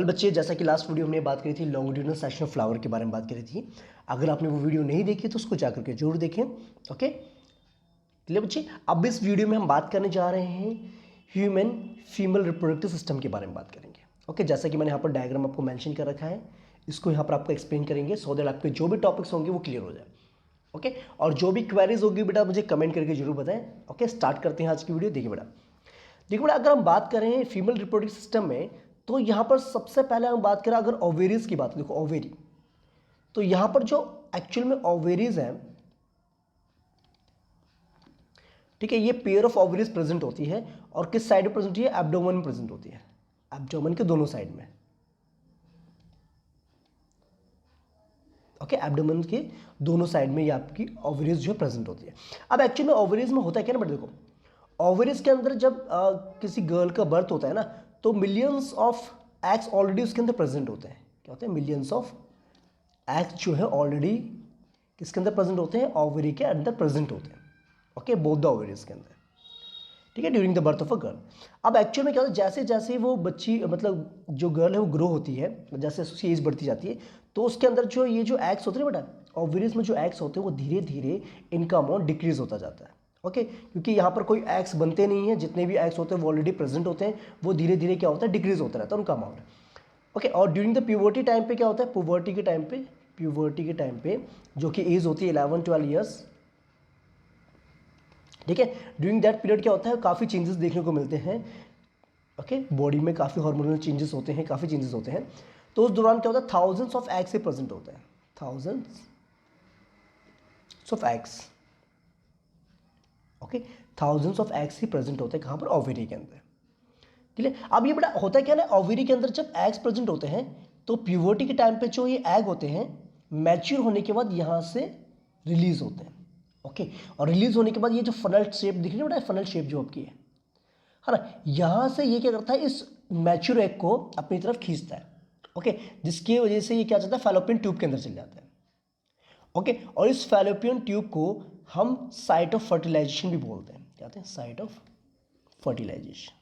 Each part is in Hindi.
बच्चे, जैसा कि लास्ट वीडियो हमने बात करी थी लॉन्गिट्यूडिनल सेक्शन ऑफ फ्लावर के बारे में बात करी थी। अगर आपने वो वीडियो नहीं देखी तो उसको जाकर के जरूर देखें। ओके चलिए बच्चे, अब इस वीडियो में हम बात करने जा रहे हैं ह्यूमन फीमेल रिप्रोडक्टिव सिस्टम के बारे में बात करेंगे। ओके जैसा कि मैंने यहाँ पर डायग्राम आपको मेंशन कर रखा है, इसको यहाँ पर आपको एक्सप्लेन करेंगे सो दैट आपके जो भी टॉपिक्स होंगे वो क्लियर हो जाए। ओके और जो भी क्वेरीज होगी बेटा मुझे कमेंट करके जरूर बताएं। ओके स्टार्ट करते हैं आज की वीडियो। देखिए बेटा अगर हम बात करें फीमेल रिप्रोडक्टिव सिस्टम में, तो यहाँ पर सबसे पहले हम बात करें अगर ओवेरीज की बात, देखो ओवेरी, तो यहाँ पर जो एक्चुअल में ओवेरीज हैं, ठीक है, ये पेयर ऑफ ओवेरीज प्रेजेंट होती है और किस साइड में प्रेजेंट होती है, एब्डोमेन में प्रेजेंट होती है, एब्डोमेन के दोनों साइड में। ओके एब्डोमेन के दोनों साइड में ये आपकी ओवेरीज जो है प्रेजेंट होती है। अब एक्चुअली में ओवेरीज में होता है क्या ना बेटा, देखो ओवेरीज के अंदर जब किसी गर्ल का बर्थ होता है ना, तो मिलियंस ऑफ एग्स ऑलरेडी उसके अंदर प्रेजेंट होते हैं। क्या होते हैं, मिलियंस ऑफ एग्स जो है ऑलरेडी किसके अंदर प्रेजेंट होते हैं, ओवरी के अंदर प्रेजेंट होते हैं। ओके बोथ द ओवरीज के अंदर, ठीक है, during the birth of a girl. अब एक्चुअल में क्या होता है, जैसे जैसे वो बच्ची मतलब जो गर्ल है वो ग्रो होती है, जैसे उसकी एज बढ़ती जाती है, तो उसके अंदर जो ये जो एग्स होते हैं बेटा, ओवरीज में जो एग्स होते हैं वो धीरे धीरे इनका अमाउंट डिक्रीज होता जाता है। ओके क्योंकि यहाँ पर कोई एग्स बनते नहीं है, जितने भी एग्स होते हैं वो ऑलरेडी प्रेजेंट होते हैं, वो धीरे धीरे क्या होता है, डिक्रीज होता रहता है उनका अमाउंट। ओके और ड्यूरिंग द प्यूबर्टी टाइम पे क्या होता है, प्यूबर्टी के टाइम पे जो कि एज होती है 11-12 ईयर्स, ठीक है, ड्यूरिंग दैट पीरियड क्या होता है, काफ़ी चेंजेस देखने को मिलते हैं। ओके बॉडी में काफ़ी हार्मोनल चेंजेस होते हैं, काफ़ी चेंजेस होते हैं। तो उस दौरान क्या होता है, थाउजेंड्स ऑफ एग्स से प्रेजेंट होते हैं, thousands of eggs. Okay thousands of eggs he present होते हैं कहाँ पर, ओवेरी के अंदर। ठीक है, अब ये बड़ा होता है क्या ना, ओवेरी के अंदर जब एग्स प्रेजेंट होते हैं तो प्यूबर्टी के टाइम पे जो ये एग होते हैं मैच्योर होने के बाद यहाँ से रिलीज होते हैं। ओके और रिलीज होने के बाद ये जो फनल शेप दिख रही है बेटा, फनल शेप जो आपकी है ना, यहाँ से ये क्या करता है, इस मैच्योर एग को अपनी तरफ खींचता है। ओके जिसकी वजह से ये क्या जाता है, फैलोपियन ट्यूब के अंदर चल जाता है। ओके और इस फैलोपियन ट्यूब को हम साइट ऑफ फर्टिलाइजेशन भी बोलते हैं। क्या कहते हैं, साइट ऑफ फर्टिलाइजेशन,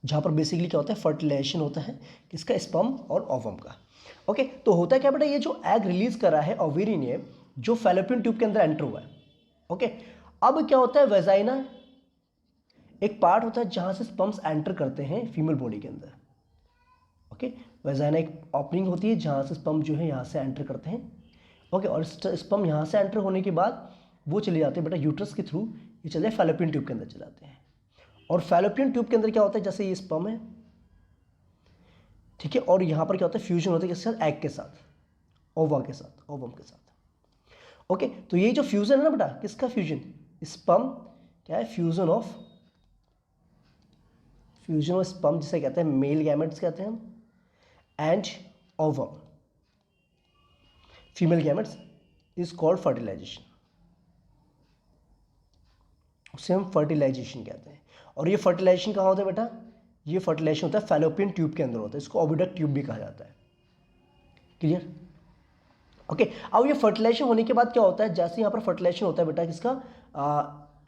जहां पर बेसिकली क्या होता है, फर्टिलाइजेशन होता है किसका, स्पर्म और ओवम का। ओके तो होता है क्या बेटा, ये जो एग रिलीज कर रहा है ओवेरी ने, जो फैलोपियन ट्यूब के अंदर एंटर हुआ है। ओके अब क्या होता है, वेजाइना एक पार्ट होता है जहां से स्पर्म्स एंटर करते हैं फीमेल बॉडी के अंदर। ओके वेजाइना एक ओपनिंग होती है जहां से स्पर्म जो है यहां से एंटर करते हैं। ओके और स्पर्म यहां से एंटर होने के बाद वो चले जाते हैं बेटा यूट्रस के थ्रू, ये चले फैलोपियन ट्यूब के अंदर चले जाते हैं। और फैलोपियन ट्यूब के अंदर क्या होता है, जैसे ये स्पर्म है, ठीक है, और यहां पर क्या होता है, फ्यूजन होता है किसके साथ, एग के साथ, ओवा के साथ, ओवम के साथ। ओके तो ये जो फ्यूजन है ना बेटा, किसका फ्यूजन, स्पर्म क्या है, फ्यूजन ऑफ स्पर्म जिसे कहते हैं मेल गैमेट्स कहते हैं हम, and ovum female gametes is called fertilization, उसे हम फर्टिलाइजेशन कहते हैं। और ये फर्टिलाइजेशन कहाँ होता है बेटा, ये फर्टिलाइजेशन होता है फैलोपियन ट्यूब के अंदर होता है, इसको ओविडक्ट ट्यूब भी कहा जाता है। क्लियर। ओके अब ये फर्टिलाइजेशन होने के बाद क्या होता है, जैसे यहाँ पर फर्टिलाइजेशन होता है बेटा किसका,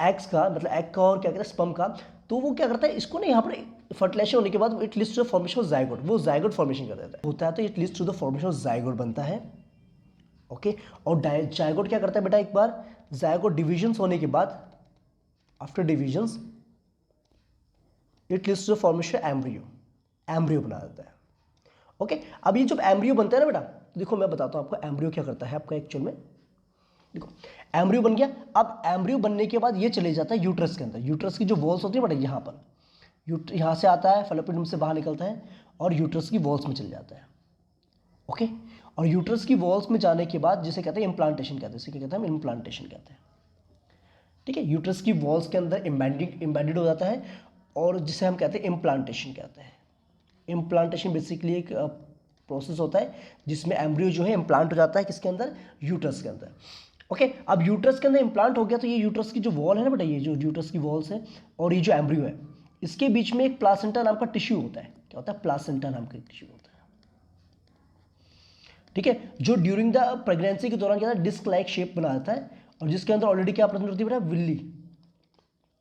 एग्स का, मतलब एग का और क्या कहते हैं स्पर्म का, तो वो क्या करता है, इसको ना यहाँ पर फर्टिलाइजेशन होने के बाद it leads to the formation of zygote, वो जाइगोट फॉर्मेशन कर देता है, होता है तो it leads to the formation of zygote बनता है। ओके और जाइगोट क्या करता है बेटा, एक बार जाइगोट डिविजन्स होने के बाद, after divisions it leads to the formation embryo, embryo बना देता है। ओके अब ये जब एम्ब्रियो बनता है ना बेटा, देखो मैं बताता हूं आपको एम्ब्रियो क्या करता है आपका एक्चुअल में। देखो एम्ब्रियो बन गया, अब एम्ब्रियो बनने के बाद ये चले जाता है यूट्रस के अंदर, यूट्रस की जो वॉल्स होती है बेटा यहाँ पर, यहाँ से आता है फैलोपियन से बाहर निकलता है और यूट्रस की वॉल्स में चल जाता है। ओके और यूट्रस की वॉल्स में जाने के बाद जिसे कहते हैं इम्प्लांटेशन कहते हैं, इसे क्या कहते हैं, हम इम्प्लांटेशन कहते हैं। ठीक है यूट्रस की वॉल्स के अंदर एम्बेडेड हो जाता है और जिसे हम कहते हैं इम्प्लांटेशन कहते हैं। इम्प्लांटेशन बेसिकली एक प्रोसेस होता है जिसमें एम्ब्रियो जो है इम्प्लांट हो जाता है किसके अंदर, यूट्रस के अंदर। ओके अब यूट्रस के अंदर इम्प्लांट हो गया तो ये यूट्रस की जो वॉल है ना बेटा, ये जो यूट्रस की वॉल्स है और ये जो एम्ब्रियो है, इसके बीच में एक प्लासेंटा नाम का टिश्यू होता है। क्या होता है, प्लासेंटा नाम का टिश्यू होता है। ठीक है जो ड्यूरिंग द प्रेगनेंसी के दौरान क्या होता है, डिस्क लाइक शेप बना देता है और जिसके अंदर ऑलरेडी क्या प्रेजेंट होती है बेटा,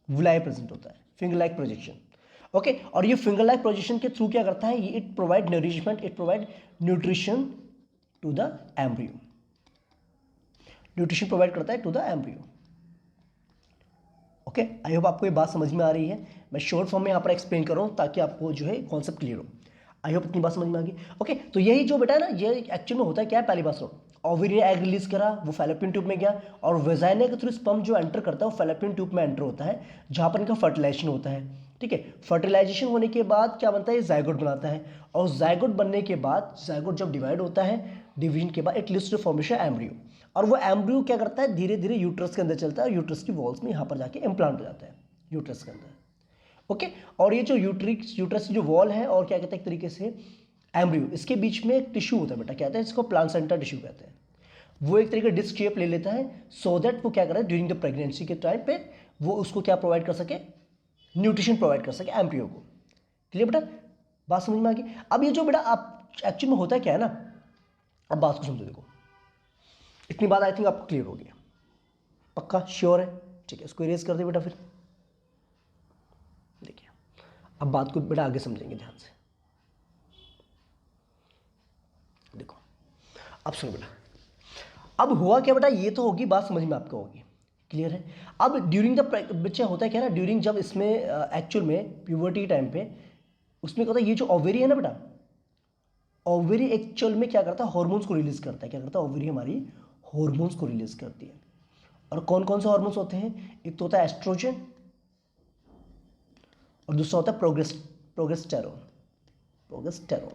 विलाई प्रेजेंट होता है, फिंगर लाइक प्रोजेक्शन। ओके। और ये फिंगर लाइक पोजीशन के थ्रू क्या करता है, it provide nourishment, it provide nutrition to the embryo, nutrition provide करता है to the embryo. Okay, I hope आपको ये बात समझ में आ रही है। मैं शॉर्ट फॉर्म में यहाँ पर एक्सप्लेन कर रहा हूँ ताकि आपको जो है कॉन्सेप्ट क्लियर हो। आई होप इतनी बात समझ में आ गई। ओके, तो यही जो बेटा है ना, ये एक्चुअल में होता है क्या है, पहली बात सुनो। ओवरी एग रिलीज करा, वो फैलोपियन ट्यूब में गया, और वेजाइना के थ्रू स्पर्म जो एंटर करता है वो फैलोपियन ट्यूब में एंटर होता है, जहाँ पर इनका फर्टिलाइजेशन होता है। ठीक है, फर्टिलाइजेशन होने के बाद क्या बनता है, ये जाइगोट बनाता है, और जाइगोट बनने के बाद जाइगोट जब डिवाइड होता है, डिवीजन के बाद it leads to formation embryo, और वो एम्ब्रियो क्या करता है, धीरे धीरे यूट्रस के अंदर चलता है, और यूट्रस की वॉल्स में यहाँ पर जाके इम्प्लांट हो जाता है यूट्रस के अंदर। ओके, और ये जो यूट्रस की जो वॉल है, और क्या कहते हैं एक तरीके से एम्ब्रियो, इसके बीच में एक टिश्यू होता है बेटा, कहते हैं इसको प्लासेंटा टिश्यू कहते हैं। वो एक तरीके डिस्क शेप ले लेता है, सो दैट वो क्या करे ड्यूरिंग द प्रेगनेंसी के टाइम पे वो उसको क्या प्रोवाइड कर सके, न्यूट्रिशन प्रोवाइड कर सके एम्ब्रियो को। क्लियर बेटा, बात समझ में आ गई। अब ये जो बेटा आप एक्चुअल में होता है क्या है ना, अब बात को समझो, देखो इतनी बात आई थिंक आपको क्लियर हो गया, पक्का श्योर है? ठीक है, इसको इरेज कर दे बेटा। फिर देखिए, अब बात को बेटा आगे समझेंगे ध्यान से। देखो, अब सुनो बेटा, अब हुआ क्या बेटा, ये तो होगी बात, समझ में आपको होगी, क्लियर है। अब ड्यूरिंग द बच्चा होता है क्या ना, ड्यूरिंग जब इसमें एक्चुअल में प्यूबर्टी टाइम पे, उसमें क्या होता है, ये जो ओवेरी है ना बेटा, ओवेरी एक्चुअल में क्या करता है, हॉर्मोन्स को रिलीज करता है। क्या करता है, ओवेरी हमारी हॉर्मोन्स को रिलीज करती है। और कौन कौन से हॉर्मोन्स होते हैं, एक तो होता है एस्ट्रोजन, और दूसरा होता है प्रोगेस्टेरोन।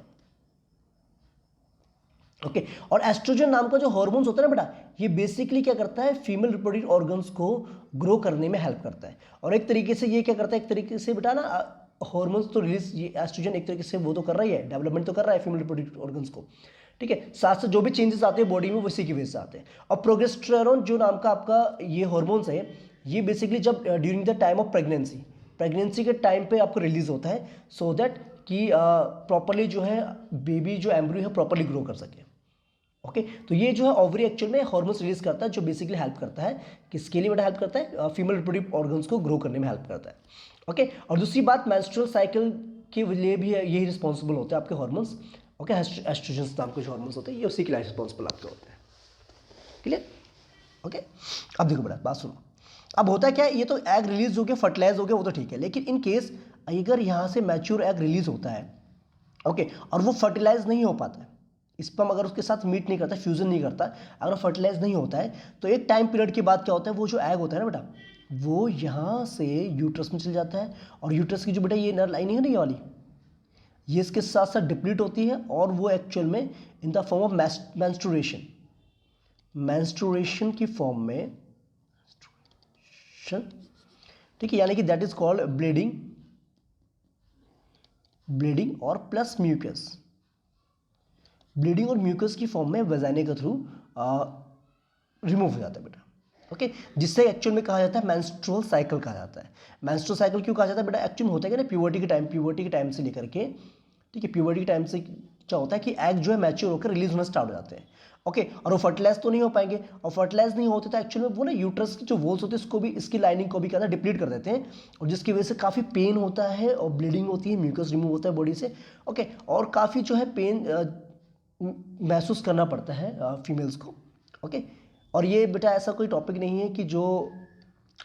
ओके, और एस्ट्रोजन नाम का जो हॉर्मोन्स होता है ना बेटा, ये बेसिकली क्या करता है, फीमेल रिप्रोडक्टिव ऑर्गन्स को ग्रो करने में हेल्प करता है। और एक तरीके से ये क्या करता है, एक तरीके से बेटा ना, हॉर्मोन्स तो रिलीज, ये एस्ट्रोजन एक तरीके से वो तो कर रही है, डेवलपमेंट तो कर रहा है फीमेल रिप्रोडक्टिव ऑर्गन्स को। ठीक है, साथ साथ जो भी चेंजेस आते हैं बॉडी में वो इसी की वजह से आते हैं। और प्रोगेस्टेरोन जो नाम का आपका ये हॉर्मोन्स है, ये बेसिकली जब during the time of pregnancy के टाइम पे आपको रिलीज होता है, सो दैट कि प्रॉपरली जो है बेबी जो एम्ब्रियो है प्रॉपरली ग्रो कर सके। ओके, तो ये जो है ओवरी एक्चुअल में हार्मोन्स रिलीज करता है, जो बेसिकली हेल्प करता है, किसके लिए बेटा हेल्प करता है, फीमेल रिप्रोडक्टिव ऑर्गन्स को ग्रो करने में हेल्प करता है। ओके, और दूसरी बात, मेंस्ट्रुअल साइकिल के लिए भी यही रिस्पॉन्सिबल होते हैं आपके हार्मोन्स। ओके, एस्ट्रोजन नाम के जो हार्मोन्स होते हैं ये उसी के लिए रिस्पॉन्सिबल आपके होते हैं। क्लियर? ओके, अब देखो बेटा, बात सुनो। अब होता है क्या, ये तो एग रिलीज हो गया, फर्टिलाइज हो गया, वो तो ठीक है, लेकिन इन केस अगर यहाँ से मैच्योर एग रिलीज होता है, ओके, और वो फर्टिलाइज नहीं हो पाता है, स्पर्म अगर उसके साथ मीट नहीं करता, फ्यूजन नहीं करता, अगर फर्टिलाइज नहीं होता है, तो एक टाइम पीरियड के बाद क्या होता है, वो जो एग होता है ना बेटा, वो यहाँ से यूट्रस में चल जाता है, और यूट्रस की जो बेटा ये नर लाइनिंग है ना, ये वाली, ये इसके साथ साथ डिप्लीट होती है, और वो एक्चुअल में in the form of menstruation की फॉर्म में, ठीक है, यानी कि दैट इज कॉल्ड ब्लीडिंग और प्लस म्यूकस, ब्लीडिंग और म्यूकस की फॉर्म में वेजाइना के थ्रू रिमूव हो जाता है बेटा। ओके, जिससे एक्चुअल में कहा जाता है मेंस्ट्रुअल साइकिल कहा जाता है। मेंस्ट्रुअल साइकिल क्यों कहा जाता है बेटा, एक्चुअल में होता है कि ना प्यूबर्टी के टाइम से लेकर के, ठीक है, प्यूबर्टी के टाइम से क्या होता है कि एग जो है मैच्योर होकर रिलीज होना स्टार्ट हो जाते हैं। ओके, और वो फर्टिलाइज तो नहीं हो पाएंगे, और फर्टिलाइज नहीं होते तो एक्चुअल में वो ना यूट्रस की जो वॉल्स होते हैं इसको भी, इसकी लाइनिंग को भी क्या है डिप्लीट कर देते हैं, और जिसकी वजह से काफ़ी पेन होता है, और ब्लीडिंग होती है, म्यूकस रिमूव होता है बॉडी से। ओके, और काफ़ी जो है पेन महसूस करना पड़ता है फीमेल्स को। ओके, और ये बेटा ऐसा कोई टॉपिक नहीं है कि जो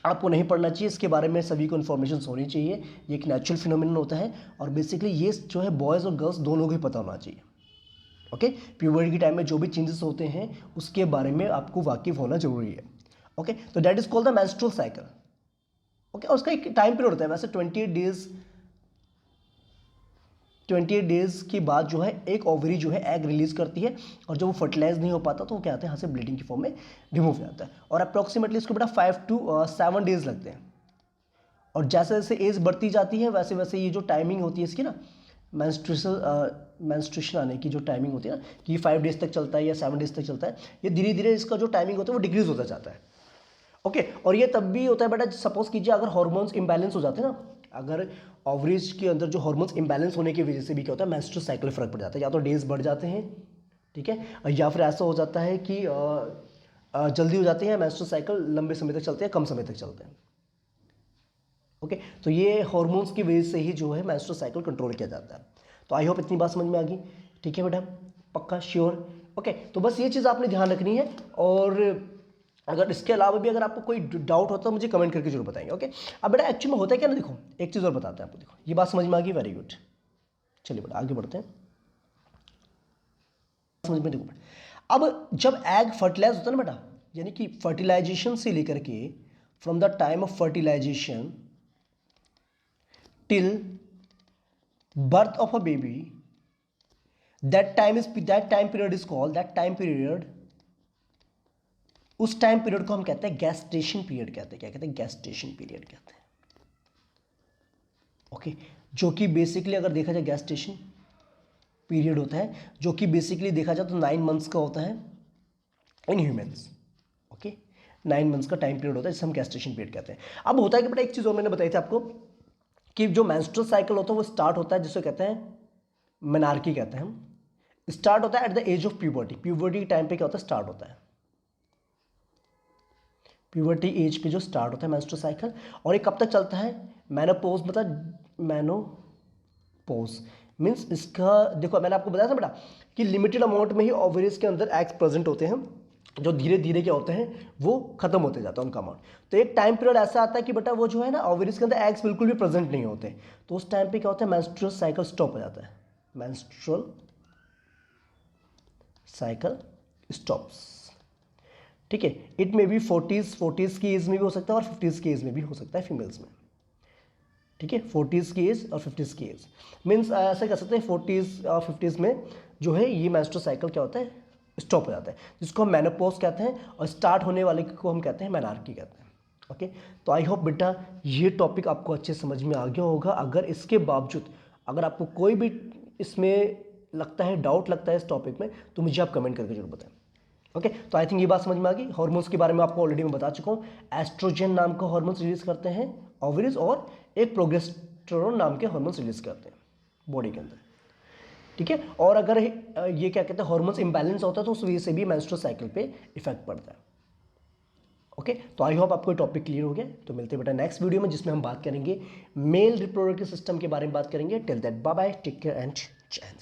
आपको नहीं पढ़ना चाहिए, इसके बारे में सभी को इन्फॉर्मेशन होनी चाहिए। ये एक नेचुरल फिनोमिनन होता है, और बेसिकली ये जो है बॉयज़ और गर्ल्स दोनों को ही पता होना चाहिए। ओके, प्यूबर्टी के टाइम में जो भी चेंजेस होते हैं उसके बारे में आपको वाकिफ होना जरूरी है। ओके, तो that is called the menstrual cycle. Okay, और उसका एक टाइम पीरियड होता है, वैसे 28 डेज के बाद जो है एक ओवरी जो है एग रिलीज करती है, और जब वो फर्टिलाइज नहीं हो पाता तो वो क्या आता है, यहाँ से ब्लीडिंग की फॉर्म में रिमूव हो जाता है, और अप्रॉक्सीमेटली इसको बेटा 5 to 7 डेज लगते हैं। और जैसे जैसे एज बढ़ती जाती है वैसे वैसे ये जो टाइमिंग होती है इसकी ना, मेंस्ट्रुएशन आने की जो टाइमिंग होती है ना, कि 5 डेज तक चलता है या 7 डेज तक चलता है, ये धीरे धीरे इसका जो टाइमिंग होता है वो डिक्रीज होता जाता है। ओके, और ये तब भी होता है बेटा, सपोज कीजिए अगर हार्मोन्स इम्बैलेंस हो जाते हैं ना, अगर ओवरीज के अंदर जो हार्मोन्स इम्बैलेंस होने की वजह से भी क्या होता है, मेंस्ट्रुअल साइकिल फर्क पड़ जाता है, या तो डेज बढ़ जाते हैं, ठीक है, या फिर ऐसा हो जाता है कि जल्दी हो जाते हैं, मेंस्ट्रुअल साइकिल लंबे समय तक चलते हैं, कम समय तक चलते हैं। ओके, तो ये हार्मोन्स की वजह से ही जो है मेंस्ट्रुअल साइकिल कंट्रोल किया जाता है। तो आई होप इतनी बात समझ में आ गई। ठीक है बेटा, पक्का श्योर? ओके, तो बस ये चीज़ आपने ध्यान रखनी है। और अगर इसके अलावा भी अगर आपको कोई डाउट होता है मुझे कमेंट करके जरूर बताएंगे। ओके, अब बेटा एक्चुअली में होता है क्या ना, देखो एक चीज़ और बताते हैं आपको। देखो ये बात समझ में आ गई, वेरी गुड। चलिए बेटा आगे बढ़ते हैं, समझ में। देखो अब जब एग फर्टिलाइज होता है ना बेटा, यानी कि फर्टिलाइजेशन से लेकर के from the time of fertilization till birth of a baby, that time period is called, उस टाइम पीरियड को हम कहते हैं गैस्टेशन पीरियड कहते हैं। क्या कहते हैं? गैस्टेशन पीरियड कहते हैं। ओके, जो कि बेसिकली अगर देखा जाए गैस्टेशन पीरियड होता है, जो कि बेसिकली देखा जाए तो 9 मंथ्स का होता है इन ह्यूमंस। ओके, 9 मंथ्स का टाइम पीरियड होता है जिसे हम गैस्टेशन पीरियड कहते हैं। अब होता है कि बेटा एक चीज़ और मैंने बताई थी आपको कि जो मेंस्ट्रुअल साइकिल होता है वो स्टार्ट होता है जिसे कहते हैं मेनार्की कहते हैं हम। स्टार्ट होता है at the age of puberty. Puberty के टाइम पे क्या होता है? स्टार्ट होता है प्यूबर्टी एज पे जो स्टार्ट होता है मेंस्ट्रुअल साइकिल। और ये कब तक चलता है? मेनोपॉज, मतलब मेनोपॉज मीन्स इसका देखो मैंने आपको बताया था बेटा कि लिमिटेड अमाउंट में ही ओवरीज के अंदर एग्स प्रेजेंट होते हैं जो धीरे धीरे क्या होते हैं वो खत्म होते जाता है उनका अमाउंट। तो एक टाइम पीरियड ऐसा आता है कि बेटा वो जो है ना ओवरीज के अंदर एग्स बिल्कुल भी प्रेजेंट नहीं होते, तो उस टाइम पे क्या होता है? मेंस्ट्रुअल साइकिल स्टॉप हो जाता है। Menstrual cycle stops. ठीक है, इट मे बी 40s की एज में भी हो सकता है और 50s की एज में भी हो सकता है फीमेल्स में। ठीक है, 40s की एज और 50s की एज मीन्स ऐसा कह सकते हैं 40s और 50s में जो है ये मेंस्ट्रुअल साइकिल क्या होता है? स्टॉप हो जाता है, जिसको हम मेनोपॉज कहते हैं। और स्टार्ट होने वाले को हम कहते हैं मेनार्की कहते हैं। ओके, तो आई होप बेटा ये टॉपिक आपको अच्छे समझ में आ गया होगा। अगर इसके बावजूद अगर आपको कोई भी इसमें लगता है, डाउट लगता है इस टॉपिक में, तो मुझे आप कमेंट करके जरूर बताएं। ओके, तो आई थिंक ये बात समझ में आ गई। हार्मोन्स के बारे में आपको ऑलरेडी मैं बता चुका हूँ। एस्ट्रोजन नाम का हार्मोन्स रिलीज करते हैं ओवरीज, और एक प्रोजेस्टेरोन नाम के हार्मोन्स रिलीज करते हैं बॉडी के अंदर। ठीक है, और अगर ये क्या कहते हैं हार्मोन्स इंबैलेंस होता है तो उस वजह से भी मेंस्ट्रुअल साइकिल पे इफेक्ट पड़ता है। ओके, तो आई होप आपको टॉपिक क्लियर हो गया। तो मिलते हैं बेटा नेक्स्ट वीडियो में जिसमें हम बात करेंगे मेल रिप्रोडक्टिव सिस्टम के बारे में बात करेंगे। Till that bye bye, take care and जय हिंद।